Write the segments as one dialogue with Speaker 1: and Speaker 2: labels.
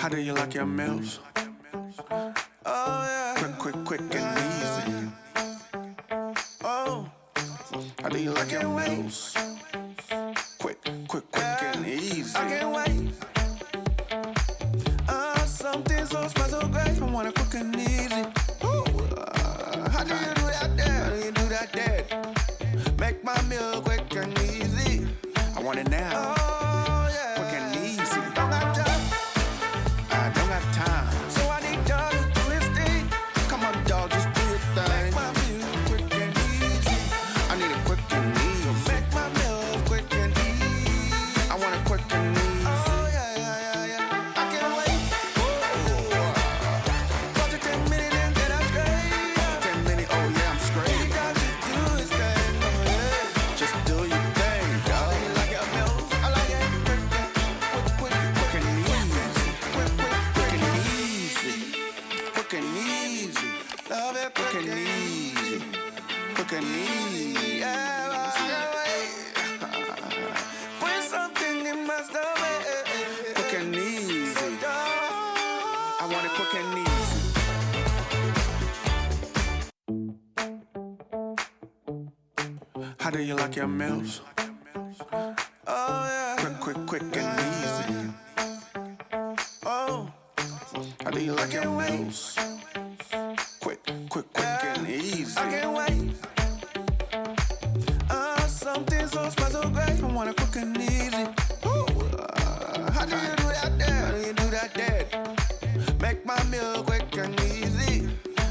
Speaker 1: How do you like your meals? Oh yeah, quick and easy. Oh, how do you like your meals? Quick and easy. I can't wait. Something so special, great. I want it quick and easy. How do you do that there? How do you do that there? Make my meal quick and easy. I want it now. Oh yeah, quick and easy. Don't got time. I don't got time. So I need dog to do his thing. Come on, dog, just do your thing. Make my meal quick and easy. I need it quick and easy. Make my meal quick and easy. I want it quick and easy. Oh yeah. I can't wait. 10 minutes and then I'm straight. 10 minutes, oh yeah, I'm straight. He got to do his thing, oh yeah. Just do your thing, dog. I like your meals, I like it quick and easy. Quick and easy. Quick and easy. Love it quick and easy. Quick and easy, yeah. I can't wait. Put something in my stomach. Quick and easy. I want it quick and easy. How do you like your meals? Oh yeah, quick and easy. Oh, how do you like your meals? Quick and easy. I can't wait. Something so special, great. I want it quick and easy. How do you do that there? How do you do that there? Make my meal quick and easy.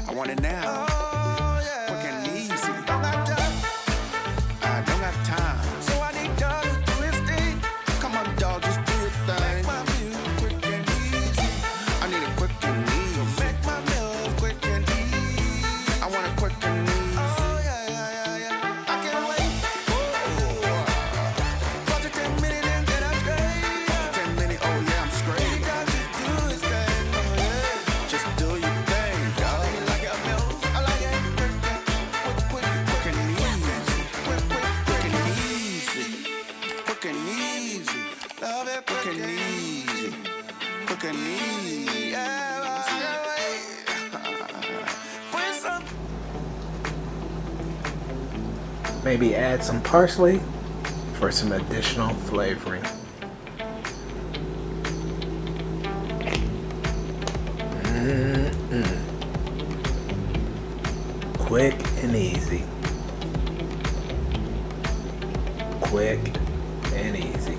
Speaker 1: I want it now. Oh yeah, quick and easy. Don't got time. I don't got time. So I need dog to do his thing. Come on, dog, just do your thing. Make my meal quick and easy. I need it quick and easy. Make my meal quick and easy. I want it quick and easy. Oh yeah. I can't wait. 10 minutes and then I'm straight. 10 minutes, oh yeah, I'm straight. He got to do his thing, oh yeah. Just do your thing, dog. I like your meals, I like it quick and easy. Quick and easy. Quick and easy. Love it quick and easy. Quick and easy, yeah. I can't wait. Put some.
Speaker 2: Maybe add some parsley for some additional flavoring. Quick and easy. Quick and easy.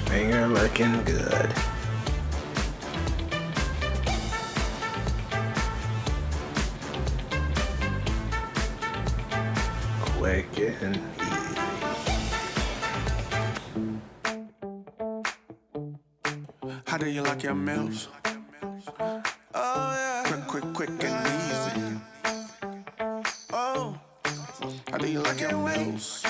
Speaker 2: Finger looking good. Quick and easy.
Speaker 1: How do you like your meals? Oh yeah, quick and easy. Oh, how do you like your meals?